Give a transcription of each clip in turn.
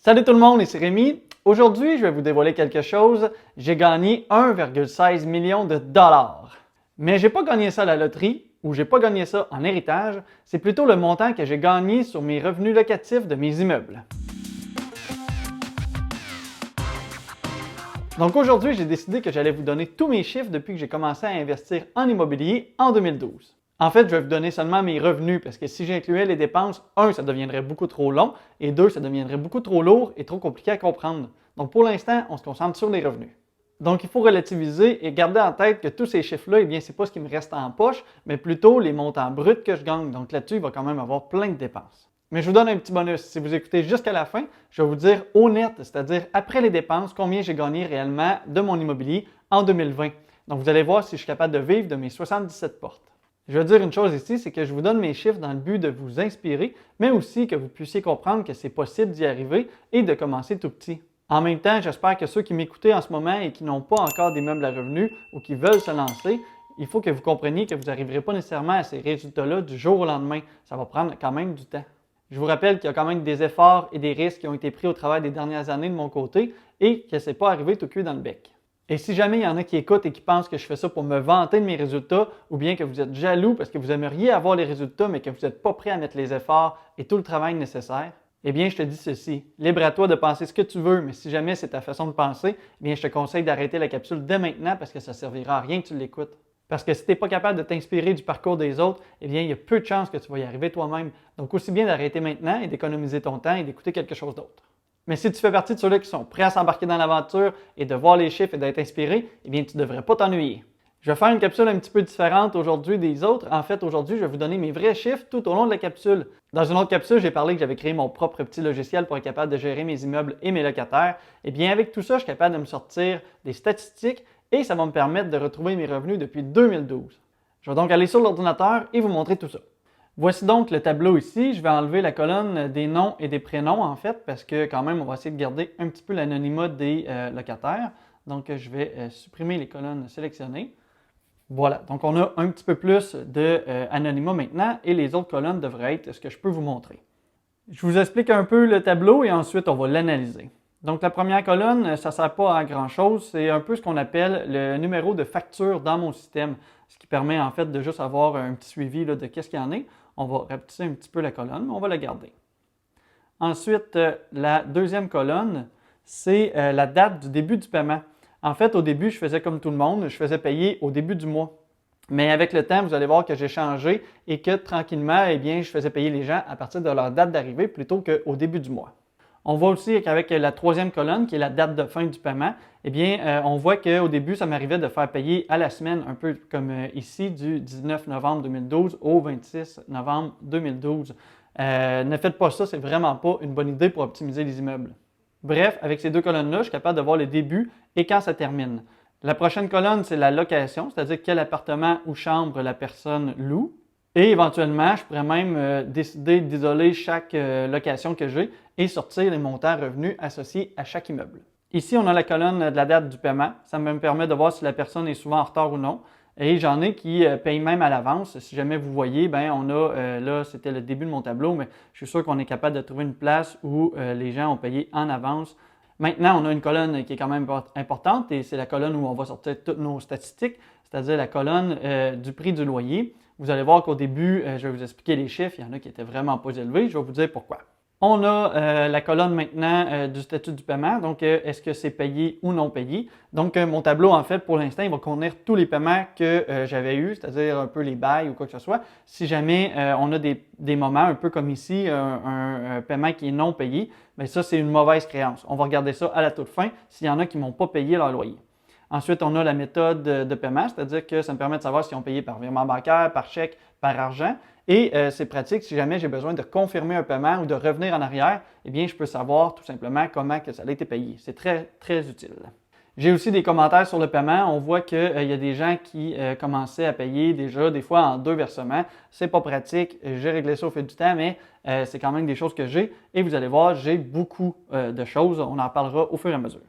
Salut tout le monde, ici Rémi. Aujourd'hui, je vais vous dévoiler quelque chose. J'ai gagné 1,16 million de dollars. Mais j'ai pas gagné ça à la loterie ou j'ai pas gagné ça en héritage. C'est plutôt le montant que j'ai gagné sur mes revenus locatifs de mes immeubles. Donc aujourd'hui, j'ai décidé que j'allais vous donner tous mes chiffres depuis que j'ai commencé à investir en immobilier en 2012. En fait, je vais vous donner seulement mes revenus parce que si j'incluais les dépenses, 1, ça deviendrait beaucoup trop long et 2, ça deviendrait beaucoup trop lourd et trop compliqué à comprendre. Donc pour l'instant, on se concentre sur les revenus. Donc il faut relativiser et garder en tête que tous ces chiffres-là, c'est pas ce qui me reste en poche, mais plutôt les montants bruts que je gagne. Donc là-dessus, il va quand même avoir plein de dépenses. Mais je vous donne un petit bonus. Si vous écoutez jusqu'à la fin, je vais vous dire au net, c'est-à-dire après les dépenses, combien j'ai gagné réellement de mon immobilier en 2020. Donc vous allez voir si je suis capable de vivre de mes 77 portes. Je veux dire une chose ici, c'est que je vous donne mes chiffres dans le but de vous inspirer, mais aussi que vous puissiez comprendre que c'est possible d'y arriver et de commencer tout petit. En même temps, j'espère que ceux qui m'écoutent en ce moment et qui n'ont pas encore d'immeuble à revenus ou qui veulent se lancer, il faut que vous compreniez que vous n'arriverez pas nécessairement à ces résultats-là du jour au lendemain. Ça va prendre quand même du temps. Je vous rappelle qu'il y a quand même des efforts et des risques qui ont été pris au travers des dernières années de mon côté et que ce n'est pas arrivé tout cuit dans le bec. Et si jamais il y en a qui écoutent et qui pensent que je fais ça pour me vanter de mes résultats ou bien que vous êtes jaloux parce que vous aimeriez avoir les résultats mais que vous n'êtes pas prêt à mettre les efforts et tout le travail nécessaire, eh bien je te dis ceci, libre à toi de penser ce que tu veux, mais si jamais c'est ta façon de penser, eh bien je te conseille d'arrêter la capsule dès maintenant parce que ça ne servira à rien que tu l'écoutes. Parce que si tu n'es pas capable de t'inspirer du parcours des autres, eh bien il y a peu de chances que tu vas y arriver toi-même. Donc aussi bien d'arrêter maintenant et d'économiser ton temps et d'écouter quelque chose d'autre. Mais si tu fais partie de ceux-là qui sont prêts à s'embarquer dans l'aventure et de voir les chiffres et d'être inspiré, eh bien, tu ne devrais pas t'ennuyer. Je vais faire une capsule un petit peu différente aujourd'hui des autres. En fait, aujourd'hui, je vais vous donner mes vrais chiffres tout au long de la capsule. Dans une autre capsule, j'ai parlé que j'avais créé mon propre petit logiciel pour être capable de gérer mes immeubles et mes locataires. Eh bien, avec tout ça, je suis capable de me sortir des statistiques et ça va me permettre de retrouver mes revenus depuis 2012. Je vais donc aller sur l'ordinateur et vous montrer tout ça. Voici donc le tableau ici. Je vais enlever la colonne des noms et des prénoms en fait parce que quand même on va essayer de garder un petit peu l'anonymat des locataires. Donc je vais supprimer les colonnes sélectionnées. Voilà, donc on a un petit peu plus d'anonymat maintenant et les autres colonnes devraient être ce que je peux vous montrer. Je vous explique un peu le tableau et ensuite on va l'analyser. Donc la première colonne, ça ne sert pas à grand chose, c'est un peu ce qu'on appelle le numéro de facture dans mon système, ce qui permet en fait de juste avoir un petit suivi là, de qu'est-ce qu'il y en a. On va rapetisser un petit peu la colonne, mais on va la garder. Ensuite, la deuxième colonne, c'est la date du début du paiement. En fait, au début, je faisais comme tout le monde, je faisais payer au début du mois. Mais avec le temps, vous allez voir que j'ai changé et que tranquillement, eh bien, je faisais payer les gens à partir de leur date d'arrivée plutôt qu'au début du mois. On voit aussi qu'avec la troisième colonne, qui est la date de fin du paiement, eh bien, on voit qu'au début, ça m'arrivait de faire payer à la semaine, un peu comme ici, du 19 novembre 2012 au 26 novembre 2012. Ne faites pas ça, c'est vraiment pas une bonne idée pour optimiser les immeubles. Bref, avec ces deux colonnes-là, je suis capable de voir le début et quand ça termine. La prochaine colonne, c'est la location, c'est-à-dire quel appartement ou chambre la personne loue. Et éventuellement, je pourrais même décider d'isoler chaque location que j'ai et sortir les montants revenus associés à chaque immeuble. Ici, on a la colonne de la date du paiement. Ça me permet de voir si la personne est souvent en retard ou non. Et j'en ai qui payent même à l'avance. Si jamais vous voyez, ben on a, là, c'était le début de mon tableau, mais je suis sûr qu'on est capable de trouver une place où les gens ont payé en avance. Maintenant, on a une colonne qui est quand même importante et c'est la colonne où on va sortir toutes nos statistiques, c'est-à-dire la colonne du prix du loyer. Vous allez voir qu'au début, je vais vous expliquer les chiffres. Il y en a qui étaient vraiment pas élevés. Je vais vous dire pourquoi. On a la colonne maintenant du statut du paiement. Donc, est-ce que c'est payé ou non payé? Donc, mon tableau, en fait, pour l'instant, il va contenir tous les paiements que j'avais eus, c'est-à-dire un peu les bails ou quoi que ce soit. Si jamais on a des moments, un peu comme ici, un paiement qui est non payé, bien ça, c'est une mauvaise créance. On va regarder ça à la toute fin s'il y en a qui ne m'ont pas payé leur loyer. Ensuite, on a la méthode de paiement, c'est-à-dire que ça me permet de savoir si on payé par virement bancaire, par chèque, par argent. Et c'est pratique si jamais j'ai besoin de confirmer un paiement ou de revenir en arrière, eh bien, je peux savoir tout simplement comment que ça a été payé. C'est très, très utile. J'ai aussi des commentaires sur le paiement. On voit qu'il y a des gens qui commençaient à payer déjà des fois en 2 versements. C'est pas pratique. J'ai réglé ça au fil du temps, mais c'est quand même des choses que j'ai. Et vous allez voir, j'ai beaucoup de choses. On en parlera au fur et à mesure.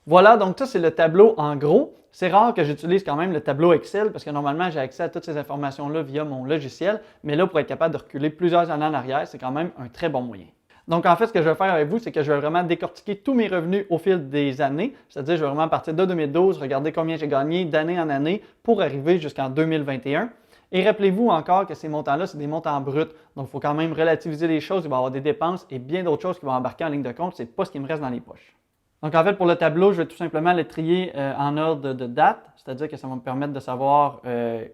Voilà, donc ça, c'est le tableau en gros. C'est rare que j'utilise quand même le tableau Excel parce que normalement, j'ai accès à toutes ces informations-là via mon logiciel. Mais là, pour être capable de reculer plusieurs années en arrière, c'est quand même un très bon moyen. Donc, en fait, ce que je vais faire avec vous, c'est que je vais vraiment décortiquer tous mes revenus au fil des années. C'est-à-dire, je vais vraiment partir de 2012, regarder combien j'ai gagné d'année en année pour arriver jusqu'en 2021. Et rappelez-vous encore que ces montants-là, c'est des montants bruts. Donc, il faut quand même relativiser les choses. Il va y avoir des dépenses et bien d'autres choses qui vont embarquer en ligne de compte. Ce n'est pas ce qui me reste dans les poches. Donc, en fait, pour le tableau, je vais tout simplement le trier en ordre de date. C'est-à-dire que ça va me permettre de savoir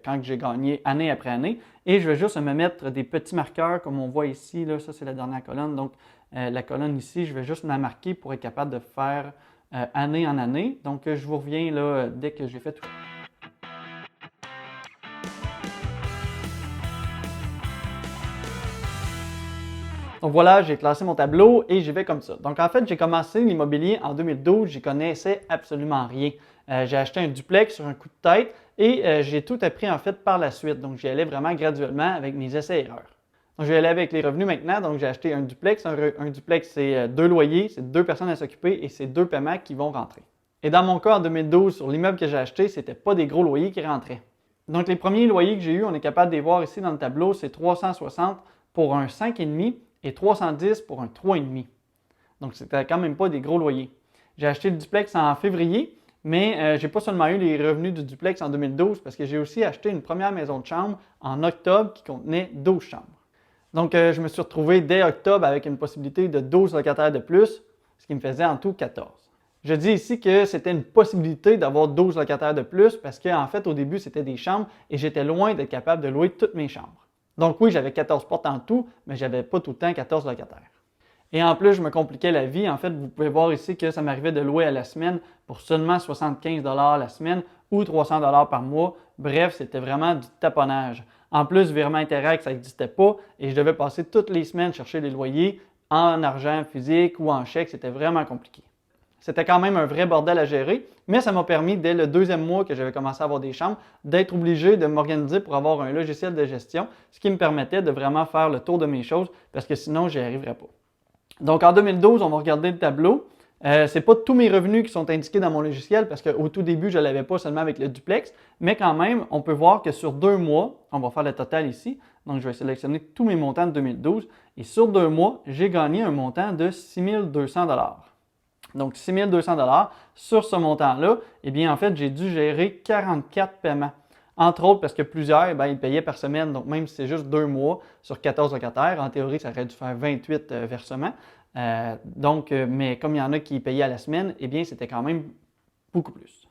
quand j'ai gagné année après année. Et je vais juste me mettre des petits marqueurs comme on voit ici. Là, ça, c'est la dernière colonne. Donc, la colonne ici, je vais juste la marquer pour être capable de faire année en année. Donc, je vous reviens là, dès que j'ai fait tout ça. Donc voilà, j'ai classé mon tableau et j'y vais comme ça. Donc en fait, j'ai commencé l'immobilier en 2012, j'y connaissais absolument rien. J'ai acheté un duplex sur un coup de tête et j'ai tout appris en fait par la suite. Donc j'y allais vraiment graduellement avec mes essais et erreurs. Donc je vais aller avec les revenus maintenant. Donc j'ai acheté un duplex. Un duplex, c'est 2 loyers, c'est 2 personnes à s'occuper et c'est 2 paiements qui vont rentrer. Et dans mon cas, en 2012, sur l'immeuble que j'ai acheté, c'était pas des gros loyers qui rentraient. Donc les premiers loyers que j'ai eus, on est capable de les voir ici dans le tableau, c'est 360 pour un 5,5 et 310 pour un 3,5. Donc, c'était quand même pas des gros loyers. J'ai acheté le duplex en février, mais je n'ai pas seulement eu les revenus du duplex en 2012 parce que j'ai aussi acheté une première maison de chambre en octobre qui contenait 12 chambres. Donc, je me suis retrouvé dès octobre avec une possibilité de 12 locataires de plus, ce qui me faisait en tout 14. Je dis ici que c'était une possibilité d'avoir 12 locataires de plus parce qu'en fait, au début, c'était des chambres et j'étais loin d'être capable de louer toutes mes chambres. Donc oui, j'avais 14 portes en tout, mais je n'avais pas tout le temps 14 locataires. Et en plus, je me compliquais la vie. En fait, vous pouvez voir ici que ça m'arrivait de louer à la semaine pour seulement 75 $ la semaine ou 300 $ par mois. Bref, c'était vraiment du taponnage. En plus, virement Interact, ça n'existait pas et je devais passer toutes les semaines chercher les loyers en argent physique ou en chèque. C'était vraiment compliqué. C'était quand même un vrai bordel à gérer, mais ça m'a permis, dès le 2e mois que j'avais commencé à avoir des chambres, d'être obligé de m'organiser pour avoir un logiciel de gestion, ce qui me permettait de vraiment faire le tour de mes choses, parce que sinon, je n'y arriverais pas. Donc, en 2012, on va regarder le tableau. Ce n'est pas tous mes revenus qui sont indiqués dans mon logiciel, parce qu'au tout début, je ne l'avais pas seulement avec le duplex, mais quand même, on peut voir que sur 2 mois, on va faire le total ici, donc je vais sélectionner tous mes montants de 2012, et sur 2 mois, j'ai gagné un montant de 6 200 $. Donc, 6 200 $ sur ce montant-là, eh bien, en fait, j'ai dû gérer 44 paiements. Entre autres, parce que plusieurs, ils payaient par semaine. Donc, même si c'est juste 2 mois sur 14 locataires, en théorie, ça aurait dû faire 28 versements. Mais comme il y en a qui payaient à la semaine, eh bien, c'était quand même beaucoup plus.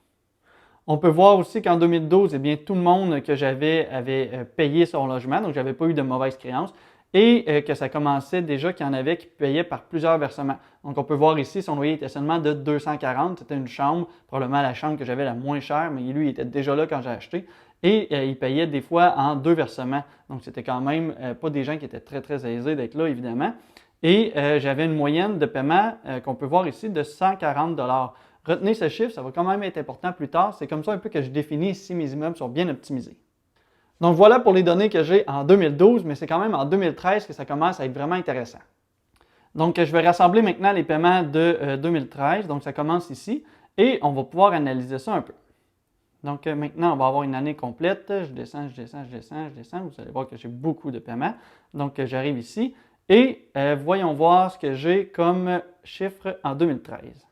On peut voir aussi qu'en 2012, eh bien, tout le monde que j'avais avait payé son logement, donc je n'avais pas eu de mauvaise créance. Et que ça commençait déjà qu'il y en avait qui payaient par plusieurs versements. Donc, on peut voir ici, son loyer était seulement de 240. C'était une chambre, probablement la chambre que j'avais la moins chère, mais lui, il était déjà là quand j'ai acheté. Et il payait des fois en 2 versements. Donc, c'était quand même pas des gens qui étaient très, très aisés d'être là, évidemment. Et j'avais une moyenne de paiement qu'on peut voir ici de 140 $. Retenez ce chiffre, ça va quand même être important plus tard. C'est comme ça un peu que je définis si mes immeubles sont bien optimisés. Donc voilà pour les données que j'ai en 2012, mais c'est quand même en 2013 que ça commence à être vraiment intéressant. Donc je vais rassembler maintenant les paiements de 2013, donc ça commence ici, et on va pouvoir analyser ça un peu. Donc maintenant, on va avoir une année complète. Je descends, vous allez voir que j'ai beaucoup de paiements. Donc j'arrive ici, et voyons voir ce que j'ai comme chiffre en 2013.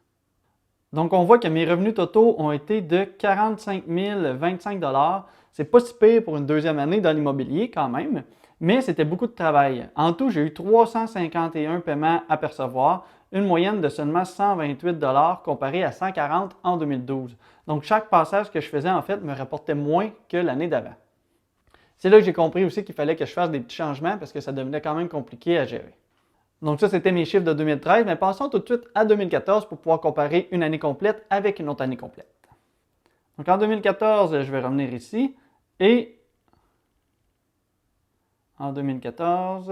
Donc on voit que mes revenus totaux ont été de 45 025 $. C'est pas si pire pour une 2e année dans l'immobilier quand même, mais c'était beaucoup de travail. En tout, j'ai eu 351 paiements à percevoir, une moyenne de seulement 128 $ comparé à 140 en 2012. Donc chaque passage que je faisais en fait me rapportait moins que l'année d'avant. C'est là que j'ai compris aussi qu'il fallait que je fasse des petits changements parce que ça devenait quand même compliqué à gérer. Donc ça, c'était mes chiffres de 2013, mais passons tout de suite à 2014 pour pouvoir comparer une année complète avec une autre année complète. Donc en 2014, je vais revenir ici. Et en 2014,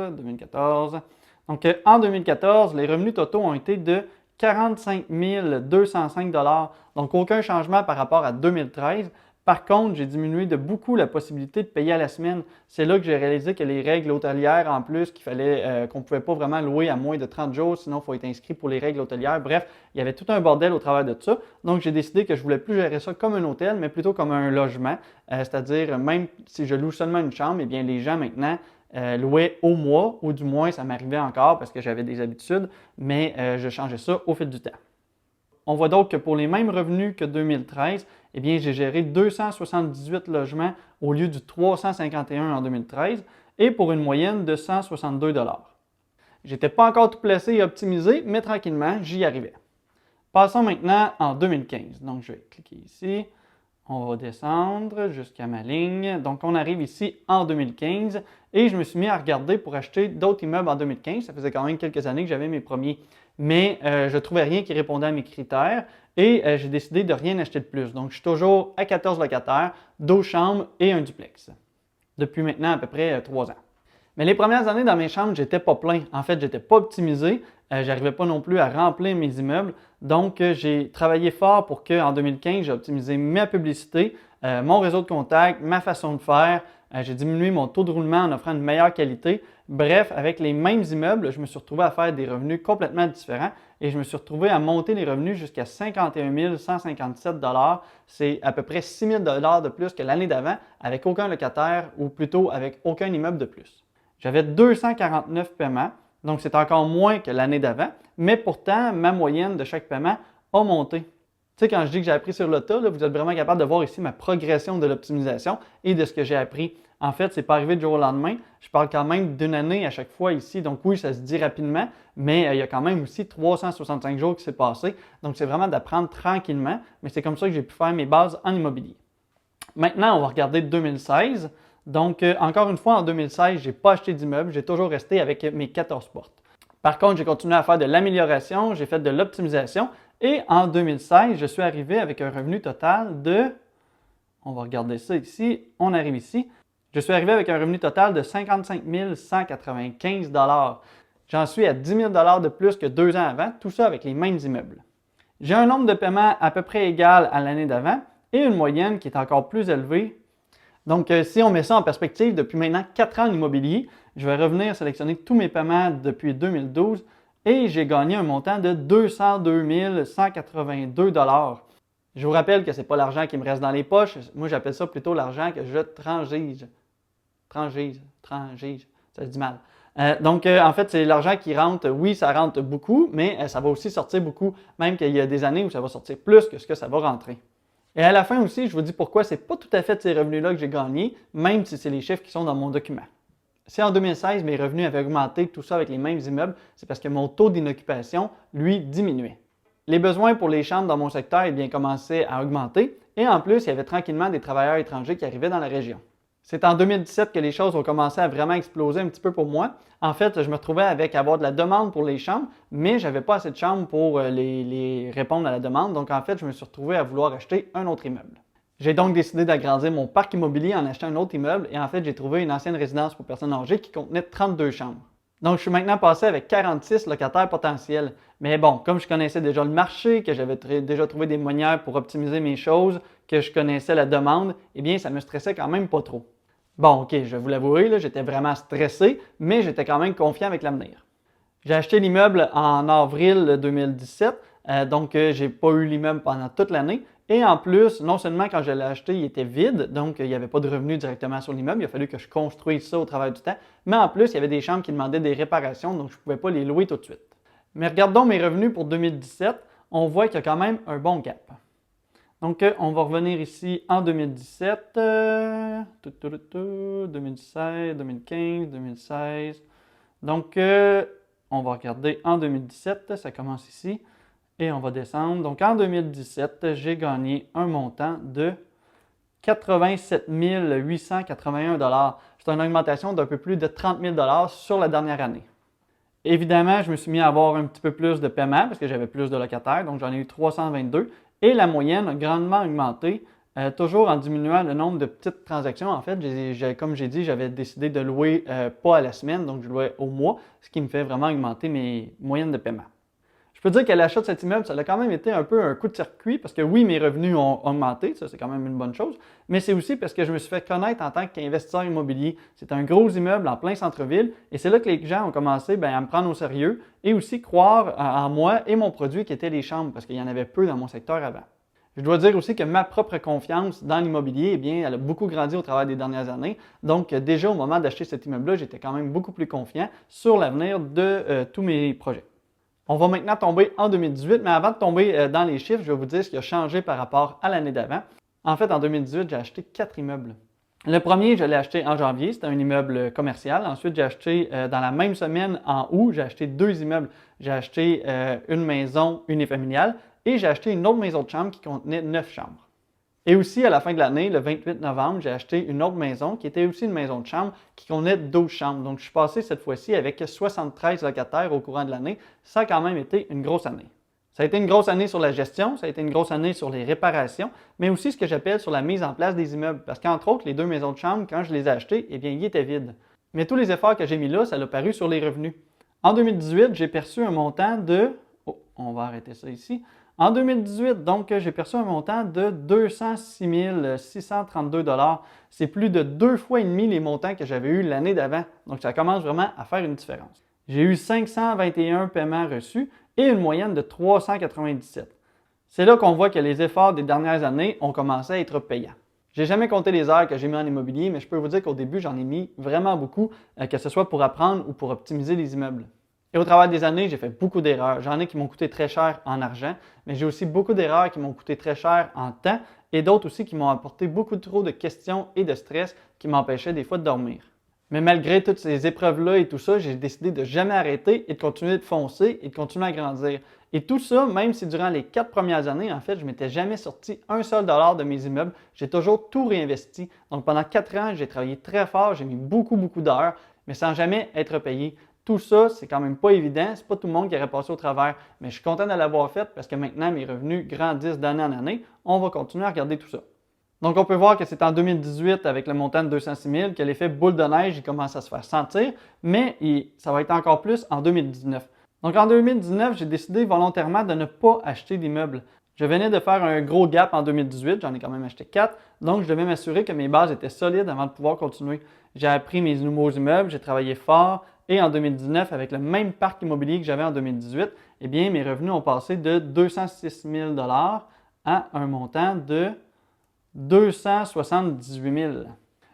donc en 2014, les revenus totaux ont été de 45 205 $. Donc aucun changement par rapport à 2013. Par contre, j'ai diminué de beaucoup la possibilité de payer à la semaine. C'est là que j'ai réalisé que les règles hôtelières, en plus, qu'on ne pouvait pas vraiment louer à moins de 30 jours, sinon il faut être inscrit pour les règles hôtelières. Bref, il y avait tout un bordel au travers de ça. Donc, j'ai décidé que je ne voulais plus gérer ça comme un hôtel, mais plutôt comme un logement. C'est-à-dire, même si je loue seulement une chambre, eh bien, les gens maintenant louais au mois, ou du moins ça m'arrivait encore parce que j'avais des habitudes, mais je changeais ça au fil du temps. On voit donc que pour les mêmes revenus que 2013, eh bien, j'ai géré 278 logements au lieu du 351 en 2013 et pour une moyenne de 162 $. J'étais pas encore tout placé et optimisé, mais tranquillement, j'y arrivais. Passons maintenant en 2015. Donc, je vais cliquer ici. On va descendre jusqu'à ma ligne. Donc, on arrive ici en 2015 et je me suis mis à regarder pour acheter d'autres immeubles en 2015. Ça faisait quand même quelques années que j'avais mes premiers, mais je ne trouvais rien qui répondait à mes critères et j'ai décidé de rien acheter de plus. Donc, je suis toujours à 14 locataires, 12 chambres et un duplex depuis maintenant à peu près 3 ans. Mais les premières années dans mes chambres, j'étais pas plein. En fait, j'étais pas optimisé. J'arrivais pas non plus à remplir mes immeubles. Donc, j'ai travaillé fort pour qu'en 2015, j'ai optimisé ma publicité, mon réseau de contacts, ma façon de faire. J'ai diminué mon taux de roulement en offrant une meilleure qualité. Bref, avec les mêmes immeubles, je me suis retrouvé à faire des revenus complètement différents et je me suis retrouvé à monter les revenus jusqu'à 51 157 $. C'est à peu près 6 000 $ de plus que l'année d'avant avec aucun locataire ou plutôt avec aucun immeuble de plus. J'avais 249 paiements, donc c'est encore moins que l'année d'avant, mais pourtant, ma moyenne de chaque paiement a monté. Tu sais, quand je dis que j'ai appris sur le tas, là, vous êtes vraiment capable de voir ici ma progression de l'optimisation et de ce que j'ai appris. En fait, ce n'est pas arrivé du jour au lendemain. Je parle quand même d'une année à chaque fois ici, donc oui, ça se dit rapidement, mais il y a quand même aussi 365 jours qui s'est passé. Donc, c'est vraiment d'apprendre tranquillement, mais c'est comme ça que j'ai pu faire mes bases en immobilier. Maintenant, on va regarder 2016. Donc, encore une fois, en 2016, je n'ai pas acheté d'immeuble, j'ai toujours resté avec mes 14 portes. Par contre, j'ai continué à faire de l'amélioration, j'ai fait de l'optimisation et en 2016, je suis arrivé avec un revenu total de, on va regarder ça ici, on arrive ici, je suis arrivé avec un revenu total de 55 195 $. J'en suis à 10 000 $ de plus que 2 ans avant, tout ça avec les mêmes immeubles. J'ai un nombre de paiements à peu près égal à l'année d'avant et une moyenne qui est encore plus élevée. Donc, si on met ça en perspective, depuis maintenant 4 ans en immobilier, je vais revenir sélectionner tous mes paiements depuis 2012 et j'ai gagné un montant de 202 182 $. Je vous rappelle que ce n'est pas l'argent qui me reste dans les poches. Moi, j'appelle ça plutôt l'argent que je transige. Transige, ça se dit mal. Donc, en fait, c'est l'argent qui rentre. Oui, ça rentre beaucoup, mais ça va aussi sortir beaucoup, même qu'il y a des années où ça va sortir plus que ce que ça va rentrer. Et à la fin aussi, je vous dis pourquoi ce n'est pas tout à fait ces revenus-là que j'ai gagnés, même si c'est les chiffres qui sont dans mon document. Si en 2016, mes revenus avaient augmenté, tout ça avec les mêmes immeubles, c'est parce que mon taux d'inoccupation, lui, diminuait. Les besoins pour les chambres dans mon secteur, eh bien, commençaient à augmenter et en plus, il y avait tranquillement des travailleurs étrangers qui arrivaient dans la région. C'est en 2017 que les choses ont commencé à vraiment exploser un petit peu pour moi. En fait, je me retrouvais avec avoir de la demande pour les chambres, mais je n'avais pas assez de chambres pour les répondre à la demande. Donc, en fait, je me suis retrouvé à vouloir acheter un autre immeuble. J'ai donc décidé d'agrandir mon parc immobilier en achetant un autre immeuble et en fait, j'ai trouvé une ancienne résidence pour personnes âgées qui contenait 32 chambres. Donc, je suis maintenant passé avec 46 locataires potentiels. Mais bon, comme je connaissais déjà le marché, que j'avais déjà trouvé des manières pour optimiser mes choses, que je connaissais la demande, eh bien, ça me stressait quand même pas trop. Bon, OK, je vais vous l'avouer, j'étais vraiment stressé, mais j'étais quand même confiant avec l'avenir. J'ai acheté l'immeuble en avril 2017, donc je n'ai pas eu l'immeuble pendant toute l'année. Et en plus, non seulement quand je l'ai acheté, il était vide, donc il n'y avait pas de revenus directement sur l'immeuble, il a fallu que je construise ça au travers du temps, mais en plus, il y avait des chambres qui demandaient des réparations, donc je ne pouvais pas les louer tout de suite. Mais regardons mes revenus pour 2017, on voit qu'il y a quand même un bon gap. Donc, on va revenir ici en 2017, 2016, 2015, 2016. Donc, on va regarder en 2017, ça commence ici, et on va descendre. Donc, en 2017, j'ai gagné un montant de 87 881 $. C'est une augmentation d'un peu plus de 30 000 $ sur la dernière année. Évidemment, je me suis mis à avoir un petit peu plus de paiements parce que j'avais plus de locataires, donc j'en ai eu 322. Et la moyenne a grandement augmenté, toujours en diminuant le nombre de petites transactions. En fait, comme j'ai dit, j'avais décidé de louer pas à la semaine, donc je louais au mois, ce qui me fait vraiment augmenter mes moyennes de paiement. Je peux dire qu'à l'achat de cet immeuble, ça a quand même été un peu un coup de circuit parce que oui, mes revenus ont augmenté, ça c'est quand même une bonne chose, mais c'est aussi parce que je me suis fait connaître en tant qu'investisseur immobilier. C'est un gros immeuble en plein centre-ville et c'est là que les gens ont commencé à me prendre au sérieux et aussi croire en moi et mon produit qui était les chambres parce qu'il y en avait peu dans mon secteur avant. Je dois dire aussi que ma propre confiance dans l'immobilier, eh bien, elle a beaucoup grandi au travers des dernières années. Donc, déjà au moment d'acheter cet immeuble-là, j'étais quand même beaucoup plus confiant sur l'avenir de tous mes projets. On va maintenant tomber en 2018, mais avant de tomber dans les chiffres, je vais vous dire ce qui a changé par rapport à l'année d'avant. En fait, en 2018, j'ai acheté 4 immeubles. Le premier, je l'ai acheté en janvier, c'était un immeuble commercial. Ensuite, j'ai acheté dans la même semaine, en août, j'ai acheté 2 immeubles. J'ai acheté une maison unifamiliale et j'ai acheté une autre maison de chambre qui contenait 9 chambres. Et aussi, à la fin de l'année, le 28 novembre, j'ai acheté une autre maison qui était aussi une maison de chambre qui contenait 12 chambres. Donc, je suis passé cette fois-ci avec 73 locataires au courant de l'année. Ça a quand même été une grosse année. Ça a été une grosse année sur la gestion, ça a été une grosse année sur les réparations, mais aussi ce que j'appelle sur la mise en place des immeubles. Parce qu'entre autres, les 2 maisons de chambre, quand je les ai achetées, eh bien, ils étaient vides. Mais tous les efforts que j'ai mis là, ça a paru sur les revenus. En 2018, j'ai perçu un montant de... Oh, on va arrêter ça ici. En 2018, donc, j'ai perçu un montant de 206 632 $. C'est plus de 2 fois et demi les montants que j'avais eu l'année d'avant. Donc, ça commence vraiment à faire une différence. J'ai eu 521 paiements reçus et une moyenne de 397. C'est là qu'on voit que les efforts des dernières années ont commencé à être payants. J'ai jamais compté les heures que j'ai mis en immobilier, mais je peux vous dire qu'au début, j'en ai mis vraiment beaucoup, que ce soit pour apprendre ou pour optimiser les immeubles. Et au travers des années, j'ai fait beaucoup d'erreurs. J'en ai qui m'ont coûté très cher en argent, mais j'ai aussi beaucoup d'erreurs qui m'ont coûté très cher en temps et d'autres aussi qui m'ont apporté beaucoup trop de questions et de stress qui m'empêchaient des fois de dormir. Mais malgré toutes ces épreuves-là et tout ça, j'ai décidé de jamais arrêter et de continuer de foncer et de continuer à grandir. Et tout ça, même si durant les 4 premières années, en fait, je ne m'étais jamais sorti un seul dollar de mes immeubles, j'ai toujours tout réinvesti. Donc pendant 4 ans, j'ai travaillé très fort, j'ai mis beaucoup d'heures, mais sans jamais être payé. Tout ça, c'est quand même pas évident, c'est pas tout le monde qui aurait passé au travers, mais je suis content de l'avoir fait parce que maintenant mes revenus grandissent d'année en année. On va continuer à regarder tout ça. Donc on peut voir que c'est en 2018 avec le montant de 206 000 que l'effet boule de neige commence à se faire sentir, mais ça va être encore plus en 2019. Donc en 2019, j'ai décidé volontairement de ne pas acheter d'immeubles. Je venais de faire un gros gap en 2018, j'en ai quand même acheté 4, donc je devais m'assurer que mes bases étaient solides avant de pouvoir continuer. J'ai appris mes nouveaux immeubles, j'ai travaillé fort, et en 2019, avec le même parc immobilier que j'avais en 2018, eh bien, mes revenus ont passé de 206 000 $ à un montant de 278 000.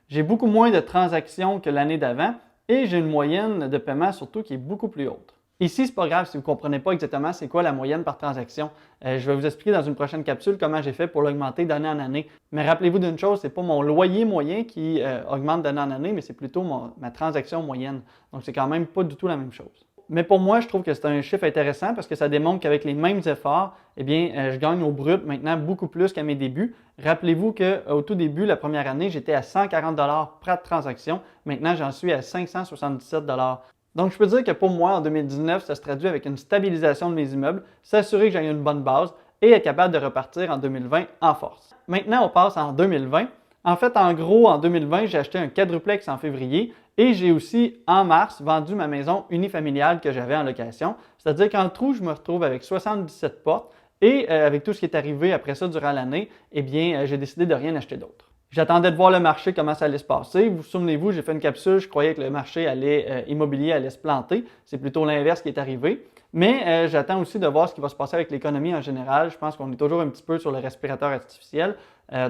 J'ai beaucoup moins de transactions que l'année d'avant et j'ai une moyenne de paiement surtout qui est beaucoup plus haute. Ici, ce n'est pas grave si vous ne comprenez pas exactement c'est quoi la moyenne par transaction. Je vais vous expliquer dans une prochaine capsule comment j'ai fait pour l'augmenter d'année en année. Mais rappelez-vous d'une chose, ce n'est pas mon loyer moyen qui augmente d'année en année, mais c'est plutôt ma transaction moyenne. Donc, c'est quand même pas du tout la même chose. Mais pour moi, je trouve que c'est un chiffre intéressant parce que ça démontre qu'avec les mêmes efforts, eh bien, je gagne au brut maintenant beaucoup plus qu'à mes débuts. Rappelez-vous qu'au tout début, la première année, j'étais à 140 $ par transaction. Maintenant, j'en suis à 577 $. Donc, je peux dire que pour moi, en 2019, ça se traduit avec une stabilisation de mes immeubles, s'assurer que j'ai une bonne base et être capable de repartir en 2020 en force. Maintenant, on passe en 2020. En fait, en gros, en 2020, j'ai acheté un quadruplex en février et j'ai aussi, en mars, vendu ma maison unifamiliale que j'avais en location. C'est-à-dire qu'en tout, je me retrouve avec 77 portes et avec tout ce qui est arrivé après ça durant l'année, eh bien, j'ai décidé de rien acheter d'autre. J'attendais de voir le marché, comment ça allait se passer. Vous souvenez-vous, j'ai fait une capsule, je croyais que le marché immobilier allait se planter. C'est plutôt l'inverse qui est arrivé. Mais j'attends aussi de voir ce qui va se passer avec l'économie en général. Je pense qu'on est toujours un petit peu sur le respirateur artificiel.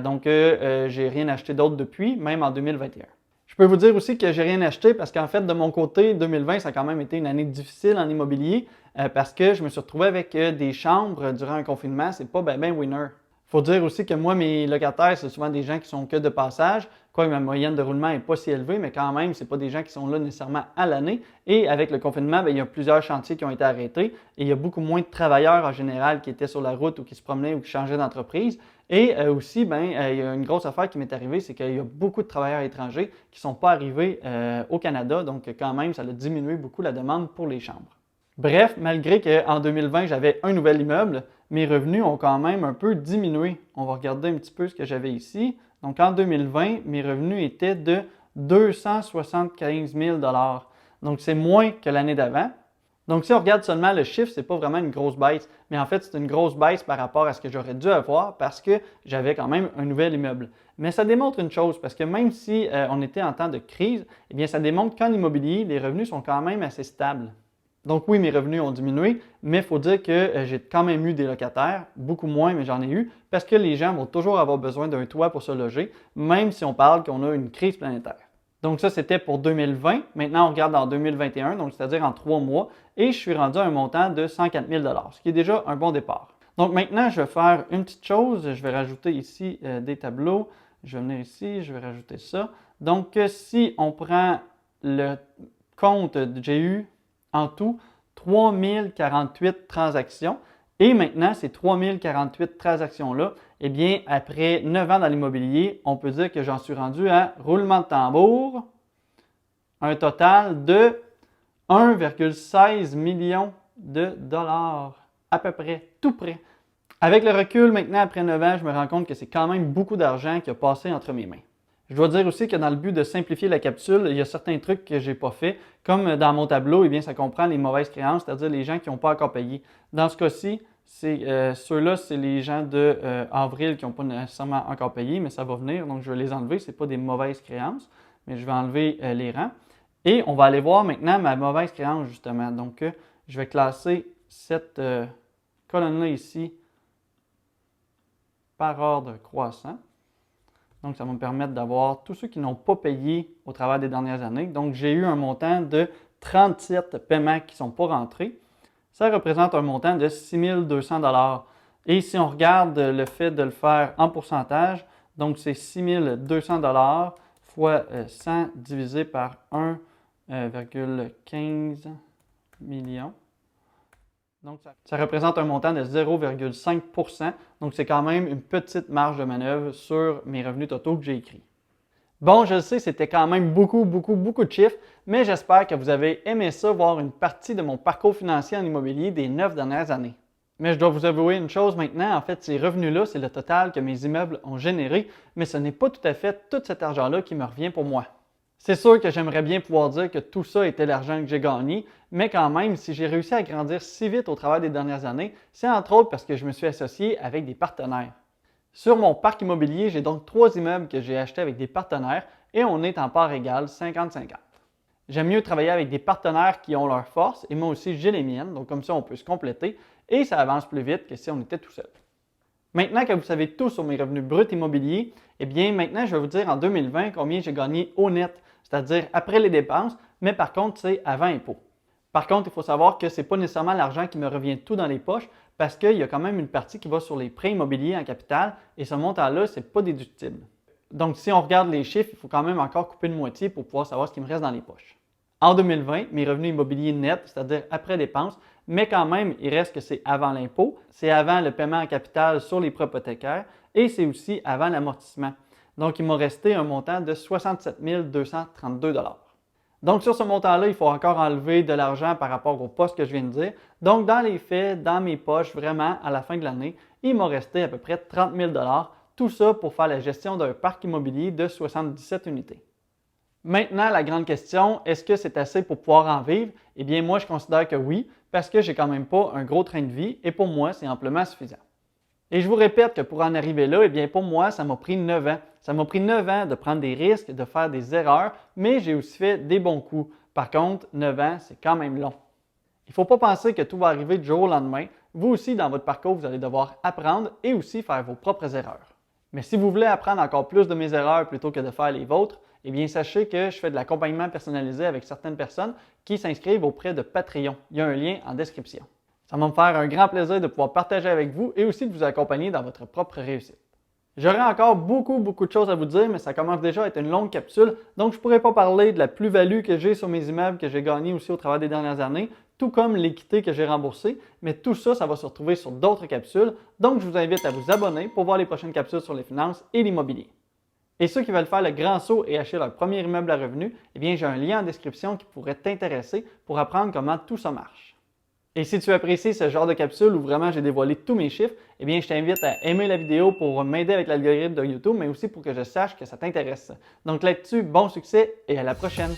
Donc, j'ai rien acheté d'autre depuis, même en 2021. Je peux vous dire aussi que j'ai rien acheté parce qu'en fait, de mon côté, 2020, ça a quand même été une année difficile en immobilier parce que je me suis retrouvé avec des chambres durant un confinement. C'est pas ben winner. Il faut dire aussi que moi, mes locataires, c'est souvent des gens qui sont que de passage. Quoique ma moyenne de roulement n'est pas si élevée, mais quand même, ce n'est pas des gens qui sont là nécessairement à l'année. Et avec le confinement, il y a plusieurs chantiers qui ont été arrêtés et il y a beaucoup moins de travailleurs en général qui étaient sur la route ou qui se promenaient ou qui changeaient d'entreprise. Et aussi, il y a une grosse affaire qui m'est arrivée, c'est qu'il y a beaucoup de travailleurs étrangers qui ne sont pas arrivés au Canada. Donc quand même, ça a diminué beaucoup la demande pour les chambres. Bref, malgré qu'en 2020, j'avais un nouvel immeuble, mes revenus ont quand même un peu diminué. On va regarder un petit peu ce que j'avais ici. Donc en 2020, mes revenus étaient de 275 000 $. Donc c'est moins que l'année d'avant. Donc si on regarde seulement le chiffre, ce n'est pas vraiment une grosse baisse. Mais en fait, c'est une grosse baisse par rapport à ce que j'aurais dû avoir parce que j'avais quand même un nouvel immeuble. Mais ça démontre une chose, parce que même si on était en temps de crise, eh bien ça démontre qu'en immobilier, les revenus sont quand même assez stables. Donc oui, mes revenus ont diminué, mais il faut dire que j'ai quand même eu des locataires, beaucoup moins, mais j'en ai eu, parce que les gens vont toujours avoir besoin d'un toit pour se loger, même si on parle qu'on a une crise planétaire. Donc ça, c'était pour 2020. Maintenant, on regarde en 2021, donc c'est-à-dire en 3 mois, et je suis rendu à un montant de 104 000 ce qui est déjà un bon départ. Donc maintenant, je vais faire une petite chose. Je vais rajouter ici des tableaux. Je vais venir ici, je vais rajouter ça. Donc si on prend le compte, j'ai eu en tout 3048 transactions. Et maintenant, ces 3048 transactions-là, eh bien, après 9 ans dans l'immobilier, on peut dire que j'en suis rendu à roulement de tambour, un total de 1,16 million de dollars, à peu près, tout près. Avec le recul, maintenant, après 9 ans, je me rends compte que c'est quand même beaucoup d'argent qui a passé entre mes mains. Je dois dire aussi que dans le but de simplifier la capsule, il y a certains trucs que je n'ai pas fait. Comme dans mon tableau, eh bien, ça comprend les mauvaises créances, c'est-à-dire les gens qui n'ont pas encore payé. Dans ce cas-ci, ceux-là, c'est les gens d'avril qui n'ont pas nécessairement encore payé, mais ça va venir, donc je vais les enlever. Ce n'est pas des mauvaises créances, mais je vais enlever les rangs. Et on va aller voir maintenant ma mauvaise créance, justement. Donc, je vais classer cette colonne-là ici par ordre croissant. Donc, ça va me permettre d'avoir tous ceux qui n'ont pas payé au travers des dernières années. Donc, j'ai eu un montant de 37 paiements qui ne sont pas rentrés. Ça représente un montant de 6 200 $. Et si on regarde le fait de le faire en pourcentage, donc c'est 6 200 $ fois 100 divisé par 1,15 million. Donc, ça représente un montant de 0,5 %. Donc, c'est quand même une petite marge de manœuvre sur mes revenus totaux que j'ai écrits. Bon, je le sais, c'était quand même beaucoup de chiffres, mais j'espère que vous avez aimé ça, voir une partie de mon parcours financier en immobilier des 9 dernières années. Mais je dois vous avouer une chose maintenant, en fait, ces revenus-là, c'est le total que mes immeubles ont généré, mais ce n'est pas tout à fait tout cet argent-là qui me revient pour moi. C'est sûr que j'aimerais bien pouvoir dire que tout ça était l'argent que j'ai gagné, mais quand même, si j'ai réussi à grandir si vite au travers des dernières années, c'est entre autres parce que je me suis associé avec des partenaires. Sur mon parc immobilier, j'ai donc 3 immeubles que j'ai achetés avec des partenaires et on est en part égale 50-50. J'aime mieux travailler avec des partenaires qui ont leurs forces et moi aussi j'ai les miennes, donc comme ça on peut se compléter et ça avance plus vite que si on était tout seul. Maintenant que vous savez tout sur mes revenus bruts immobiliers, eh bien maintenant je vais vous dire en 2020 combien j'ai gagné au net, c'est-à-dire après les dépenses, mais par contre c'est avant impôt. Par contre, il faut savoir que ce n'est pas nécessairement l'argent qui me revient tout dans les poches parce qu'il y a quand même une partie qui va sur les prêts immobiliers en capital et ce montant-là, ce n'est pas déductible. Donc si on regarde les chiffres, il faut quand même encore couper une moitié pour pouvoir savoir ce qui me reste dans les poches. En 2020, mes revenus immobiliers nets, c'est-à-dire après dépenses, mais quand même, il reste que c'est avant l'impôt, c'est avant le paiement en capital sur les prêts hypothécaires et c'est aussi avant l'amortissement. Donc, il m'a resté un montant de 67 232 $. Donc, sur ce montant-là, il faut encore enlever de l'argent par rapport au poste que je viens de dire. Donc, dans les faits, dans mes poches, vraiment, à la fin de l'année, il m'a resté à peu près 30 000 $. Tout ça pour faire la gestion d'un parc immobilier de 77 unités. Maintenant, la grande question, est-ce que c'est assez pour pouvoir en vivre? Eh bien, moi, je considère que oui, parce que j'ai quand même pas un gros train de vie et pour moi, c'est amplement suffisant. Et je vous répète que pour en arriver là, eh bien, pour moi, ça m'a pris 9 ans. Ça m'a pris 9 ans de prendre des risques, de faire des erreurs, mais j'ai aussi fait des bons coups. Par contre, 9 ans, c'est quand même long. Il ne faut pas penser que tout va arriver du jour au lendemain. Vous aussi, dans votre parcours, vous allez devoir apprendre et aussi faire vos propres erreurs. Mais si vous voulez apprendre encore plus de mes erreurs plutôt que de faire les vôtres, eh bien, sachez que je fais de l'accompagnement personnalisé avec certaines personnes qui s'inscrivent auprès de Patreon. Il y a un lien en description. Ça va me faire un grand plaisir de pouvoir partager avec vous et aussi de vous accompagner dans votre propre réussite. J'aurais encore beaucoup de choses à vous dire, mais ça commence déjà à être une longue capsule, donc je ne pourrais pas parler de la plus-value que j'ai sur mes immeubles que j'ai gagné aussi au travers des dernières années, tout comme l'équité que j'ai remboursée, mais tout ça, ça va se retrouver sur d'autres capsules, donc je vous invite à vous abonner pour voir les prochaines capsules sur les finances et l'immobilier. Et ceux qui veulent faire le grand saut et acheter leur premier immeuble à revenu, eh bien j'ai un lien en description qui pourrait t'intéresser pour apprendre comment tout ça marche. Et si tu apprécies ce genre de capsule où vraiment j'ai dévoilé tous mes chiffres, eh bien je t'invite à aimer la vidéo pour m'aider avec l'algorithme de YouTube, mais aussi pour que je sache que ça t'intéresse. Donc là-dessus, bon succès et à la prochaine!